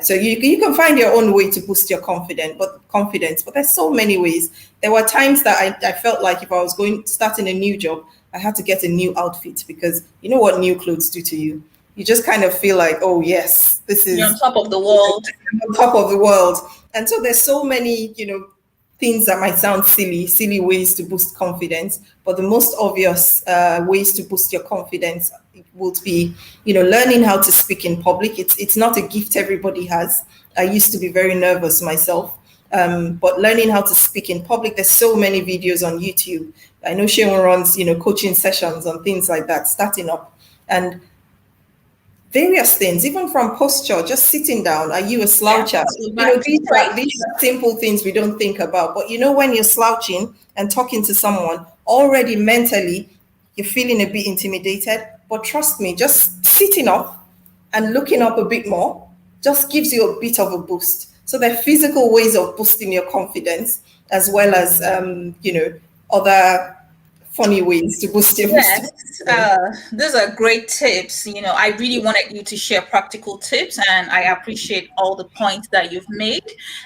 So you can find your own way to boost your confidence, but there's so many ways. There were times that I felt like if I was starting a new job, I had to get a new outfit, because you know what new clothes do to you? You just kind of feel like, oh yes, you're on top of the world. On top of the world. And so there's so many, things that might sound silly ways to boost confidence, but the most obvious ways to boost your confidence would be, learning how to speak in public. It's not a gift everybody has. I used to be very nervous myself, but learning how to speak in public. There's so many videos on YouTube. I know Sharon runs, coaching sessions on things like that, starting up, and various things, even from posture, just sitting down. Are you a sloucher? These are simple things we don't think about. But when you're slouching and talking to someone, already mentally, you're feeling a bit intimidated. But trust me, just sitting up and looking up a bit more just gives you a bit of a boost. So there are physical ways of boosting your confidence, as well as, other funny ways to boost your those are great tips. I really wanted you to share practical tips, and I appreciate all the points that you've made,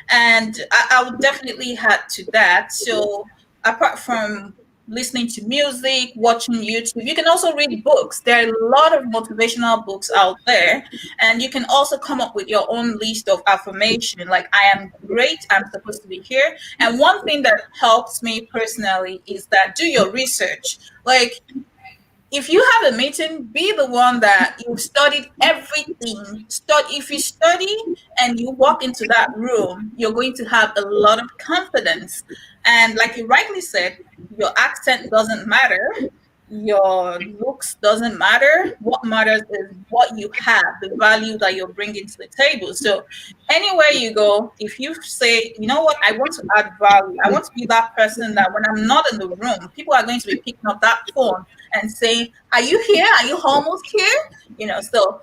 and I would definitely add to that. So apart from listening to music, watching YouTube. You can also read books. There are a lot of motivational books out there, and you can also come up with your own list of affirmation, like I am great, I'm supposed to be here. And one thing that helps me personally is that do your research. Like, if you have a meeting, be the one that you've studied everything. If you study and you walk into that room, you're going to have a lot of confidence. And like you rightly said, your accent doesn't matter, your looks doesn't matter. What matters is what you have, the value that you're bringing to the table. So anywhere you go, if you say, you know what, I want to add value, I want to be that person that when I'm not in the room, people are going to be picking up that phone and saying, are you here? Are you almost here? So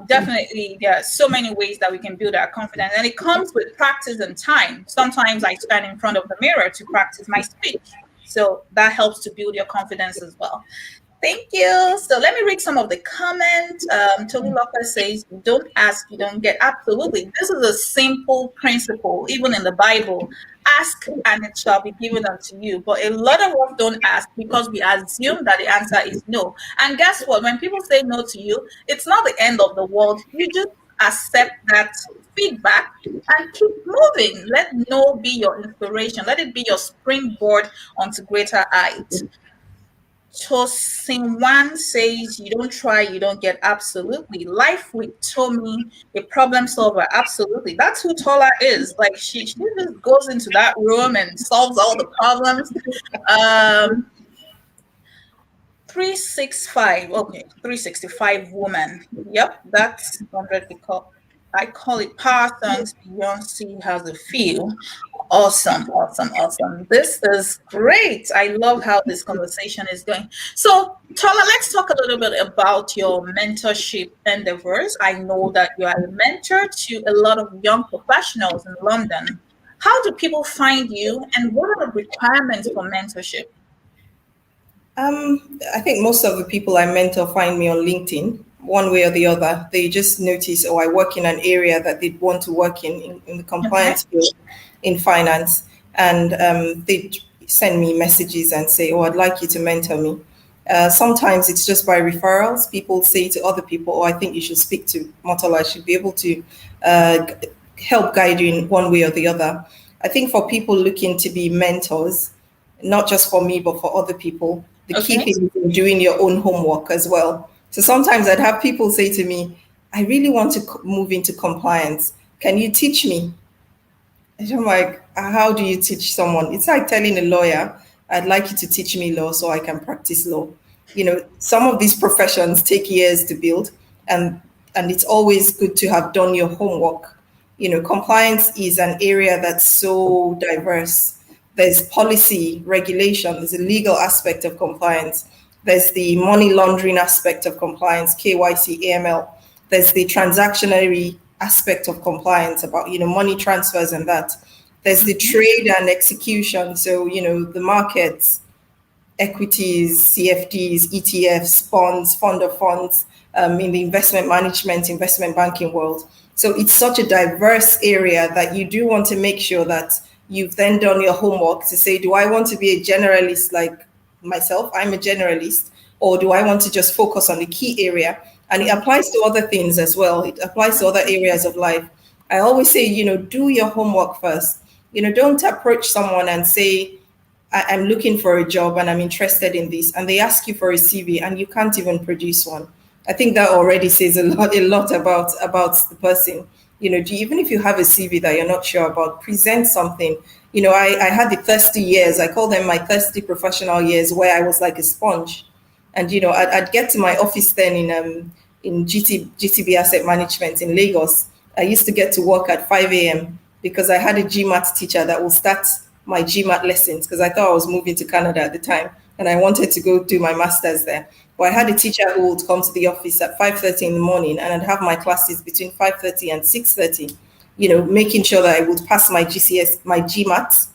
definitely there are so many ways that we can build our confidence, and it comes with practice and time. Sometimes I stand in front of the mirror to practice my speech. So that helps to build your confidence as well. Thank you. So let me read some of the comments. Tony Locker says, don't ask, you don't get. Absolutely. This is a simple principle, even in the Bible. Ask and it shall be given unto you. But a lot of us don't ask because we assume that the answer is no. And guess what? When people say no to you, it's not the end of the world. You just accept that feedback and keep moving. Let no be your inspiration. Let it be your springboard onto greater heights. Tosin1 says, you don't try, you don't get. Absolutely. Life with Tommy, a problem solver. Absolutely. That's who Tola is. Like she just goes into that room and solves all the problems. 365. Okay, 365 woman. Yep, that's 100 because I call it Power Songs Beyonce has a feel. Awesome. This is great. I love how this conversation is going. So, Tola, let's talk a little bit about your mentorship endeavors. I know that you are a mentor to a lot of young professionals in London. How do people find you, and what are the requirements for mentorship? I think most of the people I mentor find me on LinkedIn, one way or the other. They just notice, I work in an area that they want to work in the compliance field, in finance, and they send me messages and say, I'd like you to mentor me. Sometimes it's just by referrals. People say to other people, I think you should speak to Omotola. I should be able to help guide you in one way or the other. I think for people looking to be mentors, not just for me, but for other people, the key thing is doing your own homework as well. So sometimes I'd have people say to me, I really want to move into compliance. Can you teach me? And I'm like, how do you teach someone? It's like telling a lawyer, I'd like you to teach me law so I can practice law. Some of these professions take years to build, and it's always good to have done your homework. Compliance is an area that's so diverse. There's policy, regulation, there's a legal aspect of compliance. There's the money laundering aspect of compliance, KYC, AML. There's the transactionary aspect of compliance about, money transfers and that. There's the trade and execution. So, the markets, equities, CFDs, ETFs, bonds, fund of funds, in the investment management, investment banking world. So it's such a diverse area that you do want to make sure that you've then done your homework to say, do I want to be a generalist like myself? I'm a generalist. Or do I want to just focus on the key area? And it applies to other things as well. It applies to other areas of life. I always say, do your homework first. Don't approach someone and say, I'm looking for a job and I'm interested in this. And they ask you for a CV and you can't even produce one. I think that already says a lot about the person. Even if you have a CV that you're not sure about, present something. I had the thirsty years. I call them my thirsty professional years, where I was like a sponge. And, I'd get to my office then in GTB Asset Management in Lagos. I used to get to work at 5 a.m. because I had a GMAT teacher that would start my GMAT lessons because I thought I was moving to Canada at the time and I wanted to go do my master's there. But I had a teacher who would come to the office at 5:30 in the morning and I'd have my classes between 5:30 and 6:30, making sure that I would pass my GMAT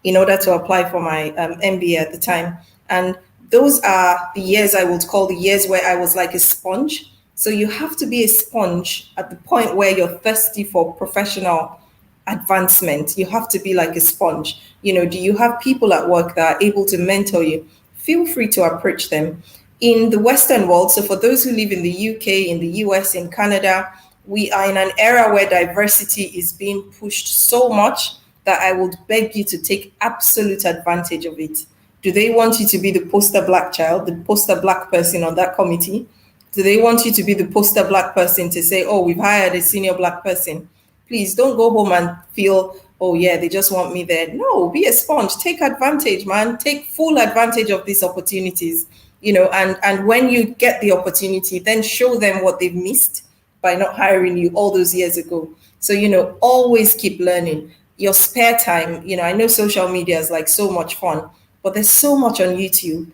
in order to apply for my MBA at the time. And those are the years I would call the years where I was like a sponge. So you have to be a sponge at the point where you're thirsty for professional advancement. You have to be like a sponge. Do you have people at work that are able to mentor you? feel free to approach them. In the Western world, so for those who live in the UK, in the US, in Canada, we are in an era where diversity is being pushed so much that I would beg you to take absolute advantage of it. Do they want you to be the poster black child, the poster black person on that committee? Do they want you to be the poster black person to say, oh, we've hired a senior black person? Please don't go home and feel, oh, yeah, they just want me there. No, be a sponge. Take advantage, man. Take full advantage of these opportunities, and when you get the opportunity, then show them what they've missed by not hiring you all those years ago. So, always keep learning. Your spare time, I know social media is like so much fun, but there's so much on YouTube.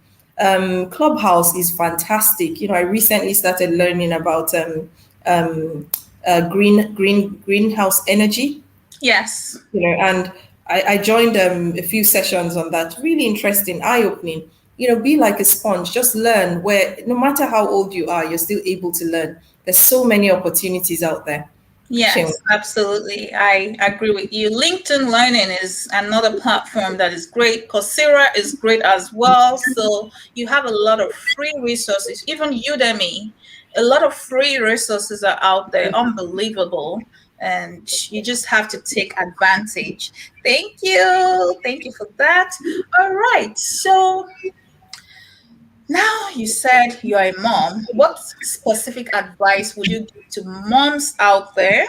Clubhouse is fantastic. I recently started learning about greenhouse energy. Yes. And I joined a few sessions on that. Really interesting, eye-opening. Be like a sponge. Just learn where, no matter how old you are, you're still able to learn. There's so many opportunities out there. Yes, absolutely. I agree with you. LinkedIn Learning is another platform that is great. Coursera is great as well. So you have a lot of free resources, even Udemy. A lot of free resources are out there, unbelievable. And you just have to take advantage. Thank you. Thank you for that. All right. So now you said you're a mom. What specific advice would you give to moms out there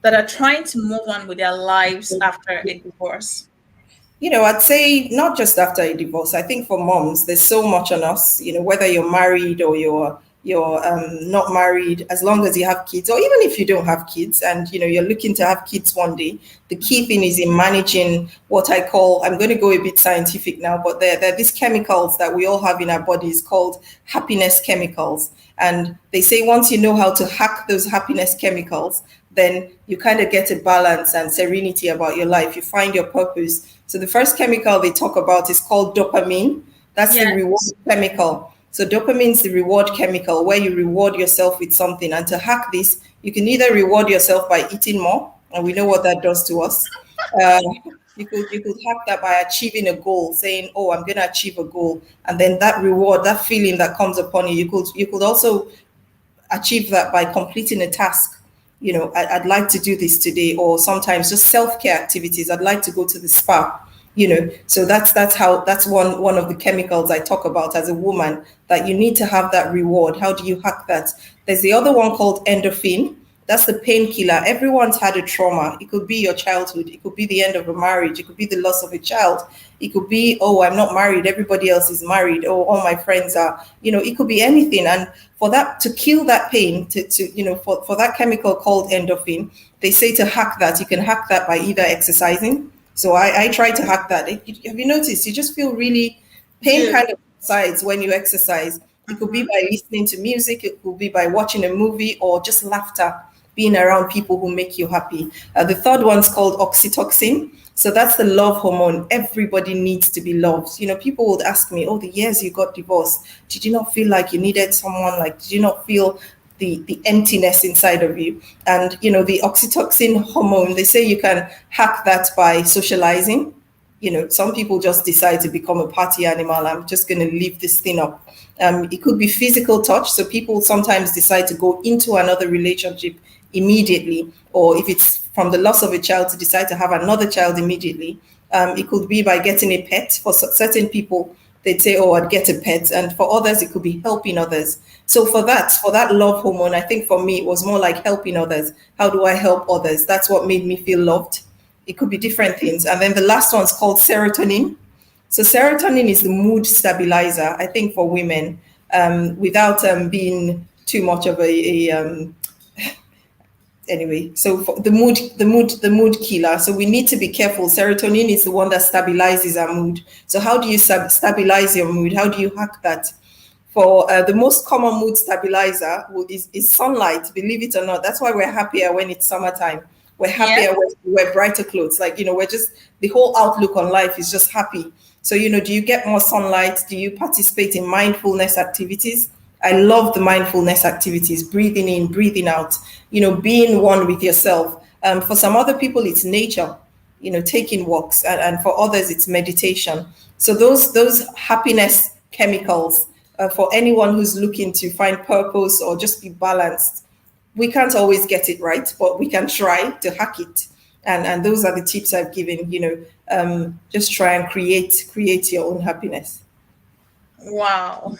that are trying to move on with their lives after a divorce? I'd say not just after a divorce. I think for moms, there's so much on us, whether you're married or you're not married, as long as you have kids, or even if you don't have kids and you're looking to have kids one day, the key thing is in managing what I call, I'm going to go a bit scientific now, but there are these chemicals that we all have in our bodies called happiness chemicals. And they say once you know how to hack those happiness chemicals, then you kind of get a balance and serenity about your life. You find your purpose. So the first chemical they talk about is called dopamine. That's the reward chemical. So dopamine is the reward chemical where you reward yourself with something. And to hack this, you can either reward yourself by eating more, and we know what that does to us. You could hack that by achieving a goal, saying, "Oh, I'm going to achieve a goal," and then that reward, that feeling that comes upon you, you could also achieve that by completing a task. I'd like to do this today, or sometimes just self-care activities. I'd like to go to the spa. So that's one of the chemicals I talk about as a woman, that you need to have that reward. How do you hack that? There's the other one called endorphin. That's the painkiller. Everyone's had a trauma. It could be your childhood. It could be the end of a marriage. It could be the loss of a child. It could be, oh, I'm not married. Everybody else is married. Oh, all my friends are, it could be anything. And for that, to kill that pain, for that chemical called endorphin, they say to hack that, you can hack that by either exercising. So I try to hack that. Have you noticed? You just feel really pain kind of subsides when you exercise. It could be by listening to music. It could be by watching a movie, or just laughter, being around people who make you happy. The third one's called oxytocin. So that's the love hormone. Everybody needs to be loved. People would ask me, oh, the years you got divorced, did you not feel like you needed someone? Like, did you not feel the emptiness inside of you? And, the oxytocin hormone, they say you can hack that by socializing. Some people just decide to become a party animal. I'm just going to leave this thing up. It could be physical touch. So people sometimes decide to go into another relationship immediately, or if it's from the loss of a child, to decide to have another child immediately. It could be by getting a pet. For certain people, they'd say, oh, I'd get a pet. And for others, it could be helping others. So for that love hormone, I think for me, it was more like helping others. How do I help others? That's what made me feel loved. It could be different things. And then the last one's called serotonin. So serotonin is the mood stabilizer, I think, for women, without being too much of anyway. So for the mood killer. So we need to be careful. Serotonin is the one that stabilizes our mood. So how do you stabilize your mood? How do you hack that? For the most common mood stabilizer is sunlight, believe it or not. That's why we're happier when it's summertime. We're happier when we wear brighter clothes. Like, we're just, the whole outlook on life is just happy. So, do you get more sunlight? Do you participate in mindfulness activities? I love the mindfulness activities, breathing in, breathing out, being one with yourself. For some other people, it's nature, taking walks. And for others, it's meditation. So those happiness chemicals, for anyone who's looking to find purpose or just be balanced, we can't always get it right, but we can try to hack it. And those are the tips I've given. Just try and create your own happiness. Wow.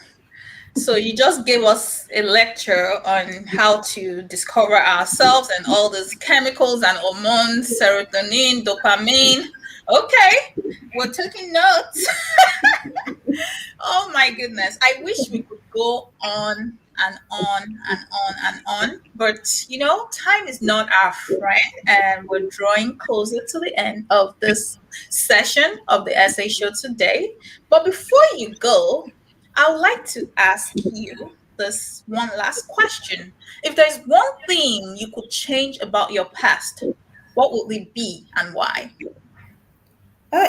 So you just gave us a lecture on how to discover ourselves and all these chemicals and hormones, serotonin, dopamine. Okay, we're taking notes. Oh my goodness. I wish we could go on and on and on and on. But time is not our friend, and we're drawing closer to the end of this session of the essay show today. But before you go, I would like to ask you this one last question. If there's one thing you could change about your past, what would it be and why?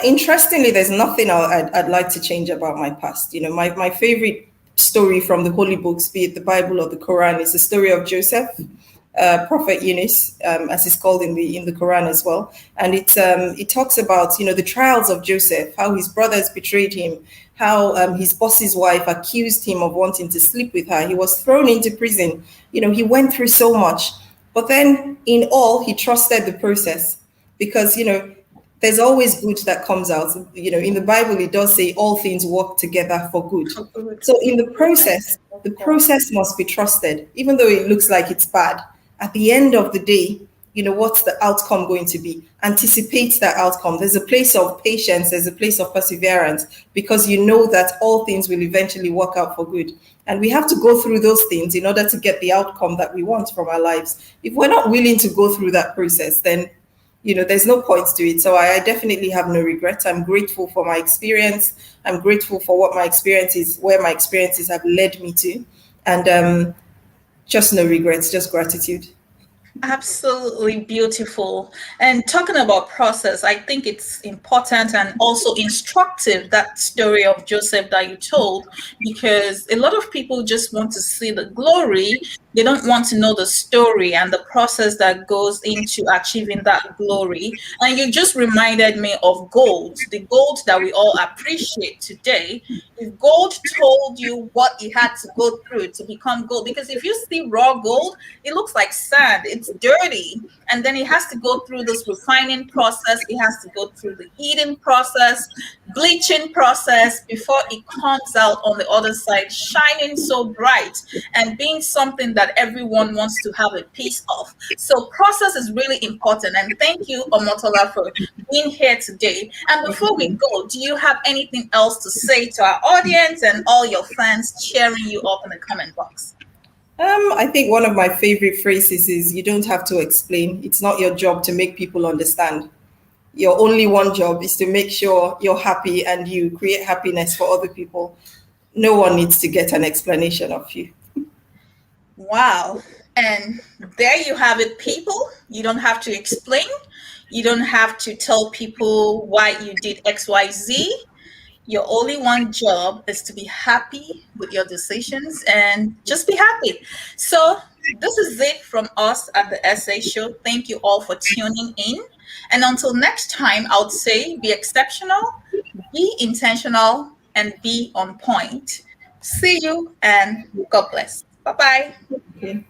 Interestingly, there's nothing I'd like to change about my past. My favorite story from the holy books, be it the Bible or the Quran, is the story of Joseph, Prophet Yunus, as he's called in the Quran as well. And it talks about the trials of Joseph, how his brothers betrayed him, how his boss's wife accused him of wanting to sleep with her. He was thrown into prison. He went through so much, but then in all, he trusted the process, because there's always good that comes out. In the Bible, it does say all things work together for good. So in the process must be trusted, even though it looks like it's bad. At the end of the day, what's the outcome going to be? Anticipate that outcome. There's a place of patience, there's a place of perseverance, because that all things will eventually work out for good. And we have to go through those things in order to get the outcome that we want from our lives. If we're not willing to go through that process, then there's no point to it. So I definitely have no regrets. I'm grateful for my experience. I'm grateful for where my experiences have led me to. And just no regrets, just gratitude. Absolutely beautiful. And talking about process, I think it's important and also instructive, that story of Joseph that you told, because a lot of people just want to see the glory. They don't want to know the story and the process that goes into achieving that glory. And you just reminded me of gold, the gold that we all appreciate today. If gold told you what it had to go through to become gold, because if you see raw gold, it looks like sand, it's dirty, and then it has to go through this refining process, it has to go through the heating process, bleaching process, before it comes out on the other side shining so bright and being something that everyone wants to have a piece of. So process is really important, and thank you, Omotola, for being here today. And before we go, do you have anything else to say to our audience and all your fans cheering you up in the comment box? I think one of my favorite phrases is, you don't have to explain. It's not your job to make people understand. Your only one job is to make sure you're happy and you create happiness for other people. No one needs to get an explanation of you. Wow. And there you have it, people. You don't have to explain. You don't have to tell people why you did XYZ. Your only one job is to be happy with your decisions and just be happy. So this is it from us at the Essay Show. Thank you all for tuning in. And until next time, I would say be exceptional, be intentional, and be on point. See you and God bless. Bye-bye. Okay.